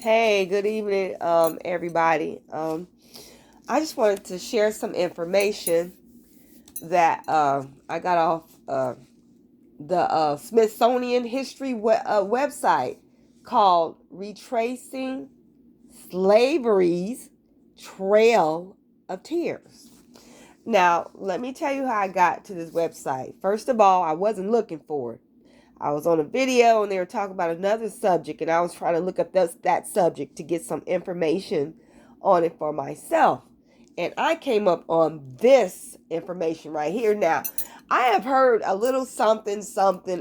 Hey, good evening, everybody. I just wanted to share some information that I got off the Smithsonian history website called Retracing Slaverys Trail of Tears. Now, let me tell you how I got to this website. First of all, I wasn't looking for it. I was on a video and they were talking about another subject, and I was trying to look up that subject to get some information on it for myself. And I came up on this information right here. Now, I have heard a little something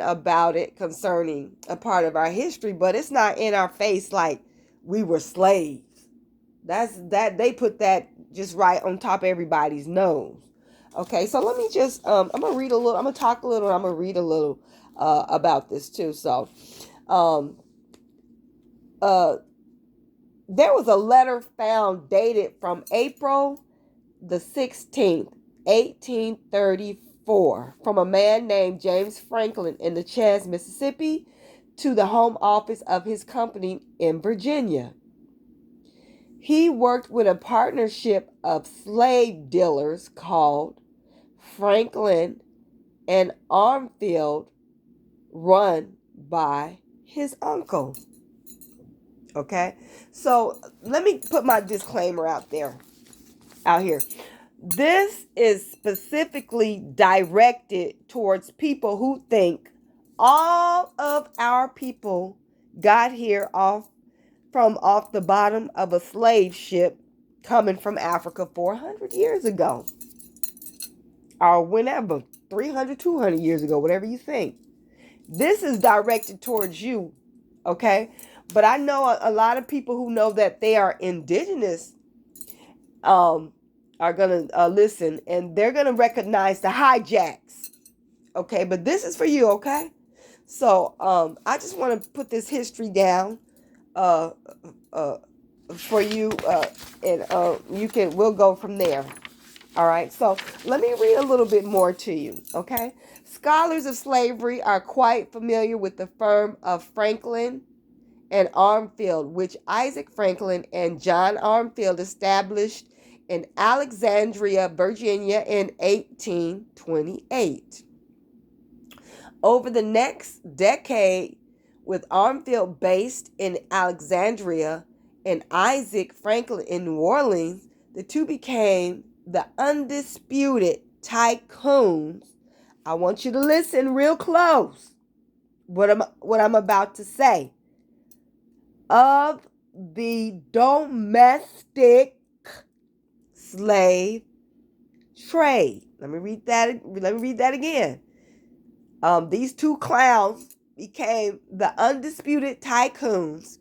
about it concerning a part of our history, but it's not in our face like we were slaves. That they put that just right on top of everybody's nose. Okay, so let me just I'm gonna read a little. I'm gonna talk a little. I'm gonna read a little about this too. So, um, uh, there was a letter found dated from April the 16th, 1834, from a man named James Franklin in the Chaz, Mississippi, to the home office of his company in Virginia. He worked with a partnership of slave dealers called Franklin and Armfield, run by his uncle. Okay, so let me put my disclaimer out here. This is specifically directed towards people who think all of our people got here off the bottom of a slave ship coming from Africa 400 years ago, or whenever, 300, 200 years ago, whatever you think. This is directed towards you, okay? But I know a lot of people who know that they are indigenous are going to listen, and they're going to recognize the hijacks, okay? But this is for you, okay? So I just want to put this history down uh, uh, for you, and we'll go from there. All right, so let me read a little bit more to you, okay? Scholars of slavery are quite familiar with the firm of Franklin and Armfield, which Isaac Franklin and John Armfield established in Alexandria, Virginia in 1828. Over the next decade, with Armfield based in Alexandria and Isaac Franklin in New Orleans, the two became the undisputed tycoons. I want you to listen real close. What I'm about to say. Of the domestic slave trade. Let me read that again. These two clowns became the undisputed tycoons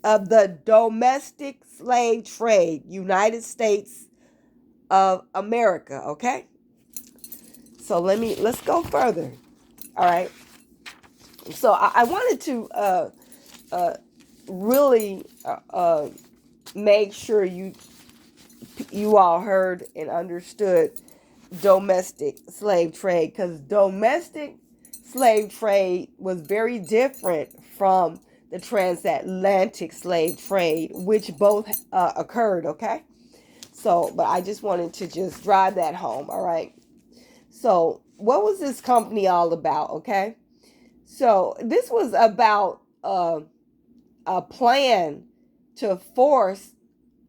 of the domestic slave trade, United States of America, okay? So let's go further. All right. So I wanted to really make sure you all heard and understood domestic slave trade, because domestic slave trade was very different from the transatlantic slave trade, which both occurred, okay? So, but I just wanted to just drive that home, all right? So, what was this company all about, okay? So, this was about a plan to force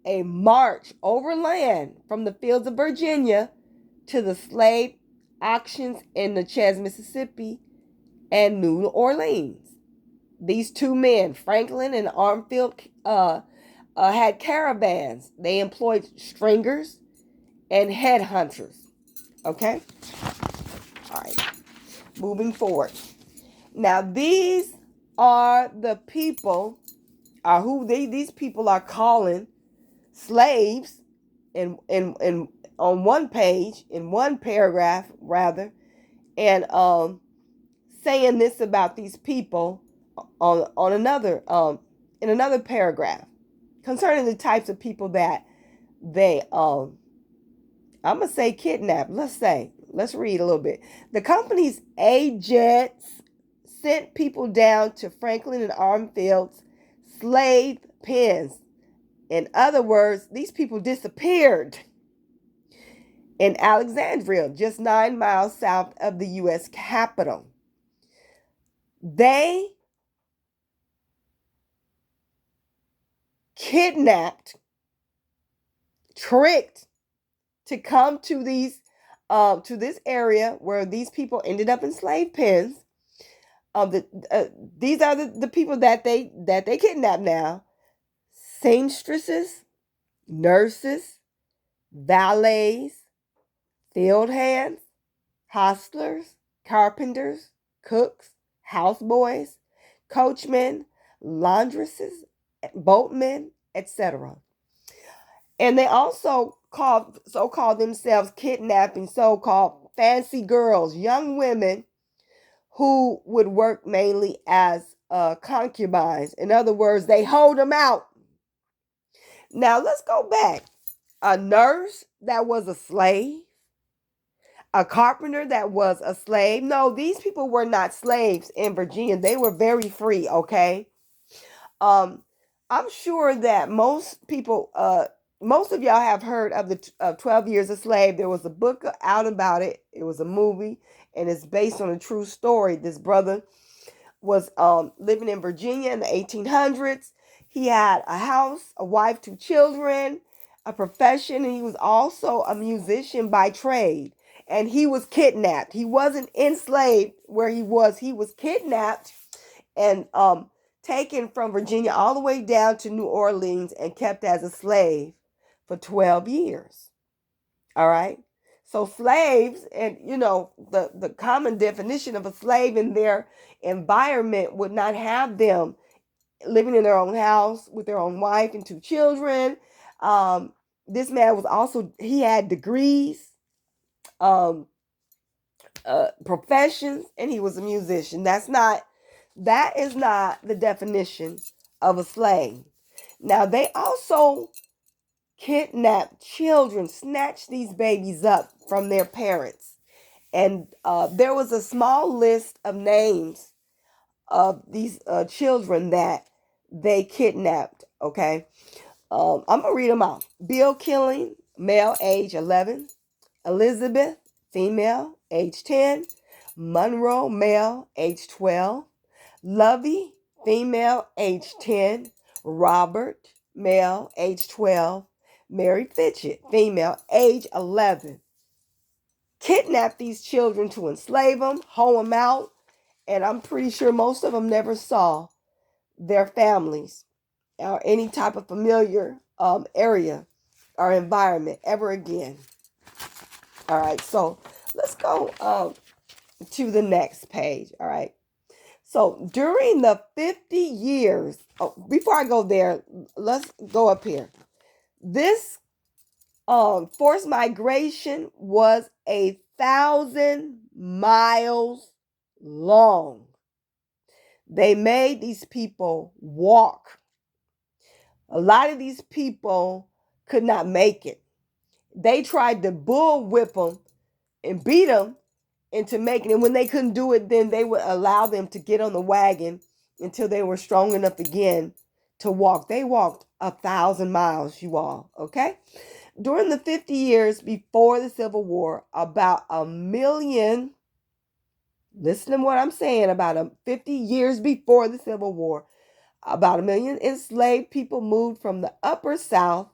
a march overland from the fields of Virginia to the slave auctions in the Chaz, Mississippi and New Orleans. These two men, Franklin and Armfield, had caravans. They employed stringers and headhunters. Okay? All right. Moving forward. Now, these are the people who these people are calling slaves in on one page, in one paragraph rather, and saying this about these people on another in another paragraph concerning the types of people that they I'm gonna say kidnapped. Let's read a little bit. The company's agents sent people down to Franklin and Armfield's slave pens. In other words, these people disappeared in Alexandria, just 9 miles south of the U.S. Capitol. They kidnapped, tricked to come to this area where these people ended up in slave pens. These are the people that they kidnapped now: seamstresses, nurses, valets, field hands, hostlers, carpenters, cooks, houseboys, coachmen, laundresses, boatmen, etc. And they also called themselves kidnapping so-called fancy girls, young women who would work mainly as concubines. In other words, they hold them out. Now let's go back. A nurse that was a slave, a carpenter that was a slave. No, these people were not slaves in Virginia. They were very free, okay? Um, I'm sure that most of y'all have heard of the 12 Years a Slave. There was a book out about it. It was a movie, and it's based on a true story. This brother was living in Virginia in the 1800s. He had a house, a wife, 2 children, a profession, and he was also a musician by trade. And he was kidnapped. He wasn't enslaved where he was. He was kidnapped and taken from Virginia all the way down to New Orleans and kept as a slave for 12 years. All right. So slaves, and the common definition of a slave in their environment would not have them living in their own house with their own wife and 2 children. This man was also, he had degrees, professions, and he was a musician. That is not the definition of a slave. Now, they also kidnapped children, snatched these babies up from their parents. And there was a small list of names of these children that they kidnapped, okay? I'm going to read them out. Bill Killing, male, age 11. Elizabeth, female, age 10. Monroe, male, age 12. Lovey, female, age 10. Robert, male, age 12. Mary Fitchett, female, age 11. Kidnapped these children to enslave them, hoe them out, and I'm pretty sure most of them never saw their families or any type of familiar area or environment ever again. All right, so let's go to the next page. All right. So during the 50 years, before I go there, let's go up here. This forced migration was 1,000 miles long. They made these people walk. A lot of these people could not make it. They tried to bullwhip them and beat them into making it. When they couldn't do it, then they would allow them to get on the wagon until they were strong enough again to walk. They walked 1,000 miles, you all, okay? During the 50 years before the Civil War, about 1 million, listen to what I'm saying, about 50 years before the Civil War, about 1 million enslaved people moved from the upper South,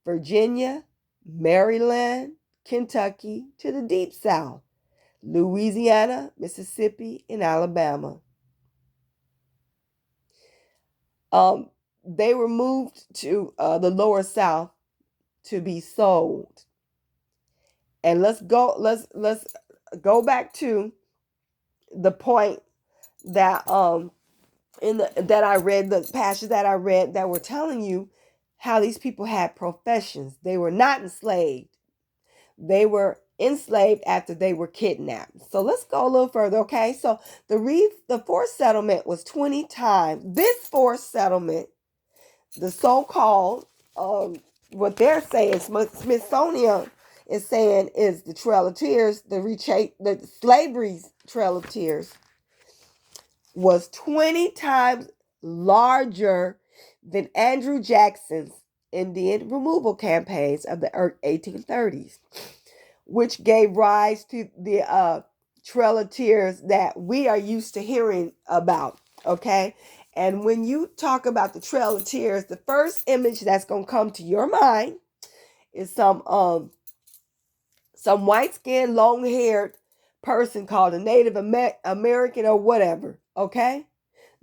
Virginia, Maryland, Kentucky, to the deep South, Louisiana, Mississippi, and Alabama. They were moved to the lower South to be sold. And let's go back to the point that that I read, the passage that I read, that were telling you how these people had professions. They were not enslaved. They were enslaved after they were kidnapped. So let's go a little further, okay? So the forced settlement was 20 times. This forced settlement, the so-called, what they're saying, Smithsonian is saying, is the Trail of Tears, the slavery's Trail of Tears, was 20 times larger than Andrew Jackson's Indian removal campaigns of the 1830s, which gave rise to the Trail of Tears that we are used to hearing about, okay? And when you talk about the Trail of Tears, the first image that's going to come to your mind is some white-skinned, long-haired person called a Native American or whatever, okay?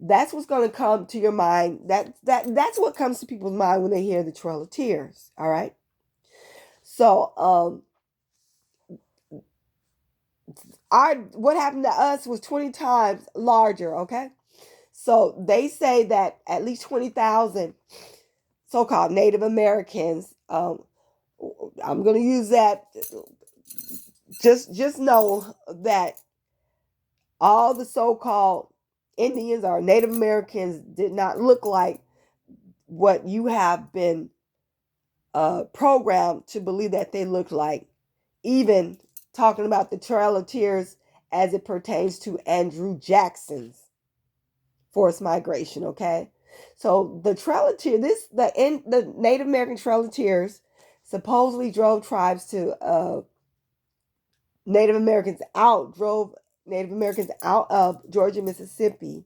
That's what's going to come to your mind. That's what comes to people's mind when they hear the Trail of Tears, all right? So, what happened to us was 20 times larger, okay? So they say that at least 20,000 so-called Native Americans, I'm going to use that, just know that all the so-called Indians or Native Americans did not look like what you have been programmed to believe that they look like, even talking about the Trail of Tears as it pertains to Andrew Jackson's forced migration, okay? So the Trail of Tears, the Native American Trail of Tears supposedly drove Native Americans out of Georgia, Mississippi,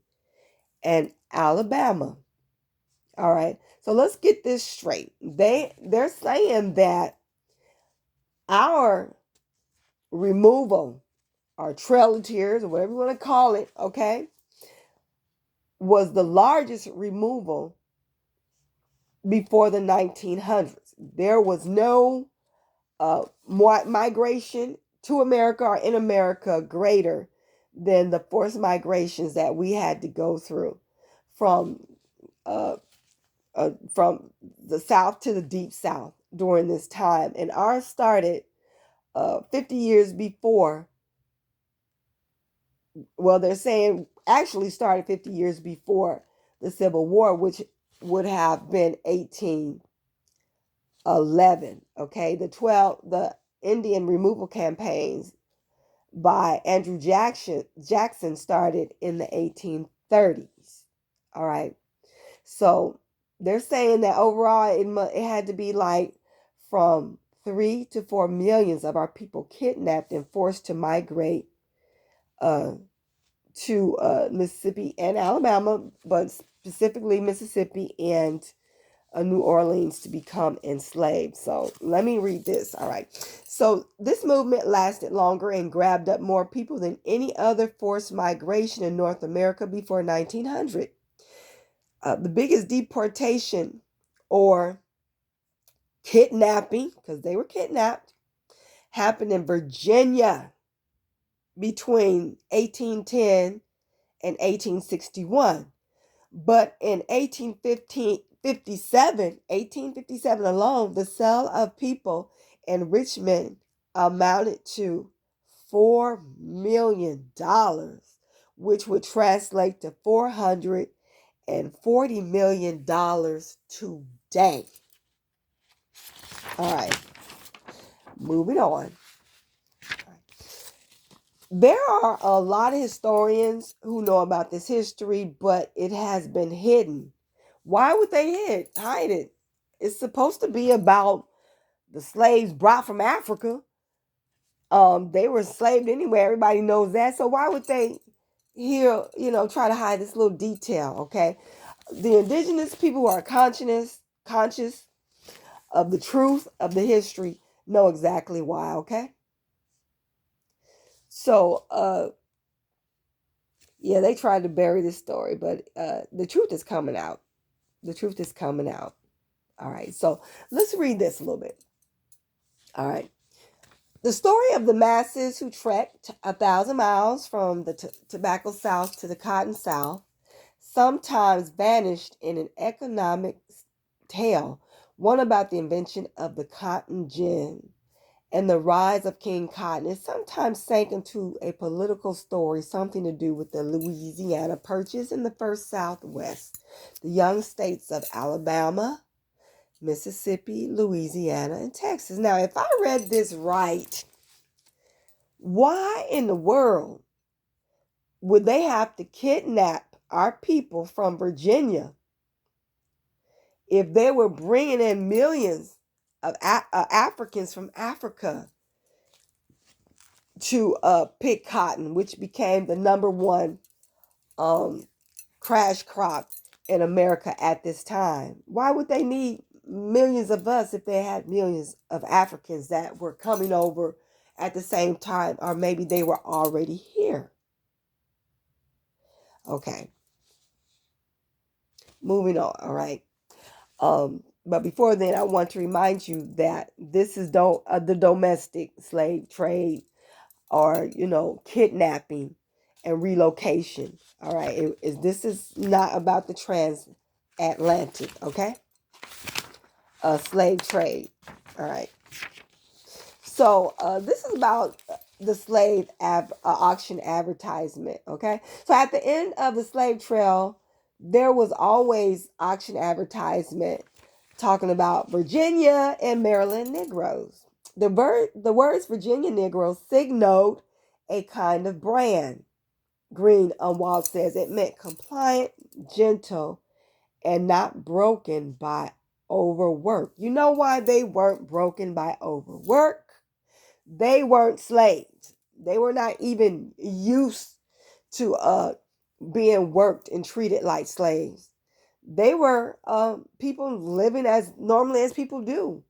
and Alabama. All right. So let's get this straight. They're saying that our removal, our Trail of Tears, or whatever you want to call it, okay, was the largest removal before the 1900s. There was no migration to America or in America greater than the forced migrations that we had to go through from the South to the Deep South during this time. And ours started 50 years before. Well, they're saying actually started 50 years before the Civil War, which would have been 1811. Okay, the Indian removal campaigns by Andrew Jackson started in the 1830s. All right, so they're saying that overall it had to be like from 3 to 4 millions of our people kidnapped and forced to migrate to Mississippi and Alabama, but specifically Mississippi and New Orleans to become enslaved. So let me read this. All right. So this movement lasted longer and grabbed up more people than any other forced migration in North America before 1900. The biggest deportation or kidnapping, because they were kidnapped, happened in Virginia between 1810 and 1861. But in 1857 alone, the sale of people in Richmond amounted to $4 million, which would translate to $440 million today. All right, moving on. There are a lot of historians who know about this history, but it has been hidden. Why would they hide it? It's supposed to be about the slaves brought from Africa. They were enslaved anyway. Everybody knows that. So why would they try to hide this little detail? Okay, the indigenous people who are conscious of the truth of the history know exactly why. Okay. So, yeah, they tried to bury this story, but the truth is coming out. The truth is coming out. All right, so let's read this a little bit. All right. The story of the masses who trekked 1,000 miles from the tobacco South to the cotton South sometimes vanished in an economic tale, one about the invention of the cotton gin and the rise of King Cotton. It sometimes sank into a political story, something to do with the Louisiana Purchase in the first Southwest, the young states of Alabama, Mississippi, Louisiana, and Texas. Now, if I read this right, why in the world would they have to kidnap our people from Virginia if they were bringing in millions of Africans from Africa to pick cotton, which became the number one crash crop in America at this time. Why would they need millions of us if they had millions of Africans that were coming over at the same time, or maybe they were already here? Okay, moving on. All right. But before then, I want to remind you that this is the domestic slave trade, or kidnapping and relocation. All right, this is not about the transatlantic, okay? Slave trade. All right. So this is about the slave auction advertisement, okay? So at the end of the slave trail, there was always auction advertisement talking about Virginia and Maryland Negroes. The words Virginia Negro signaled a kind of brand. Greenwald says it meant compliant, gentle, and not broken by overwork. You know why they weren't broken by overwork? They weren't slaves. They were not even used to being worked and treated like slaves. They were people living as normally as people do.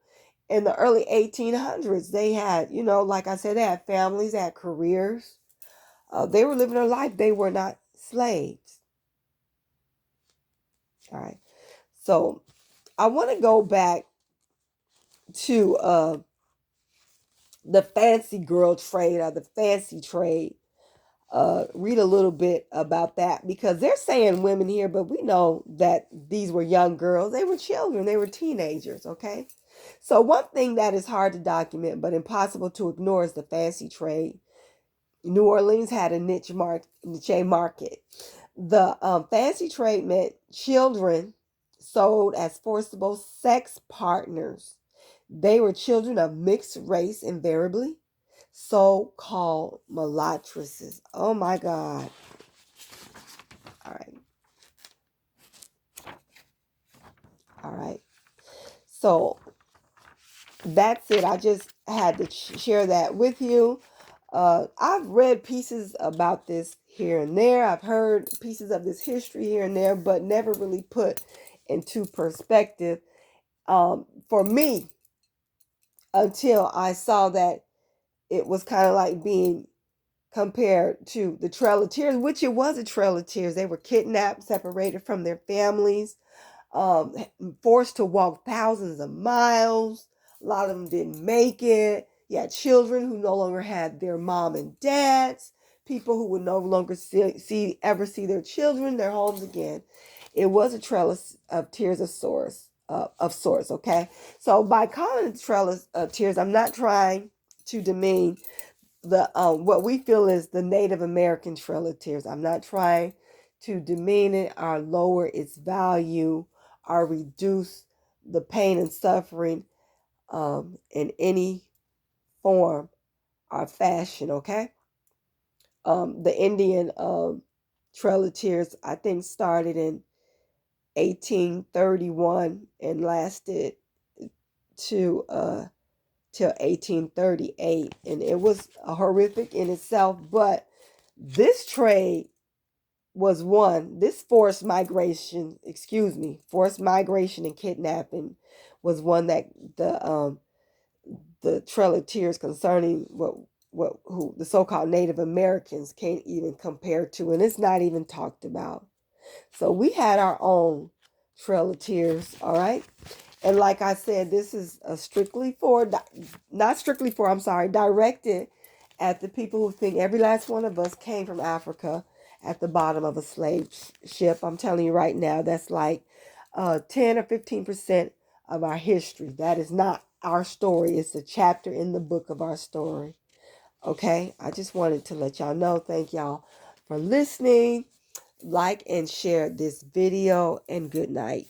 In the early 1800s, they had, like I said, they had families, they had careers. They were living their life. They were not slaves. All right. So I want to go back to the fancy girl trade, or the fancy trade. Read a little bit about that, because they're saying women here, but we know that these were young girls. They were children. They were teenagers, okay? So one thing that is hard to document but impossible to ignore is the fancy trade. New Orleans had a niche market. The fancy trade meant children sold as forcible sex partners. They were children of mixed race, invariably so-called mulatresses. Oh my God. All right. All right. So that's it. I just had to share that with you. I've read pieces about this here and there. I've heard pieces of this history here and there, but never really put into perspective for me, until I saw that it was kind of like being compared to the Trail of Tears, which it was a Trail of Tears. They were kidnapped, separated from their families, um, forced to walk thousands of miles. A lot of them didn't make it. You had children who no longer had their mom and dads, people who would no longer ever see their children, their homes again. It was a Trail of Tears of sorts, okay? So by calling it Trail of Tears, I'm not trying to demean the what we feel is the Native American Trail of Tears. I'm not trying to demean it or lower its value or reduce the pain and suffering in any form or fashion, okay? The Indian Trail of Tears, I think, started in 1831 and lasted to till 1838, and it was horrific in itself. But this trade was one. This forced migration and kidnapping was one that the Trail of Tears, concerning who the so-called Native Americans, can't even compare to, and it's not even talked about. So we had our own Trail of Tears, all right? And like I said, this is directed at the people who think every last one of us came from Africa at the bottom of a slave ship. I'm telling you right now, that's like 10 or 15% of our history. That is not our story. It's a chapter in the book of our story. Okay? I just wanted to let y'all know. Thank y'all for listening. Like and share this video, and good night.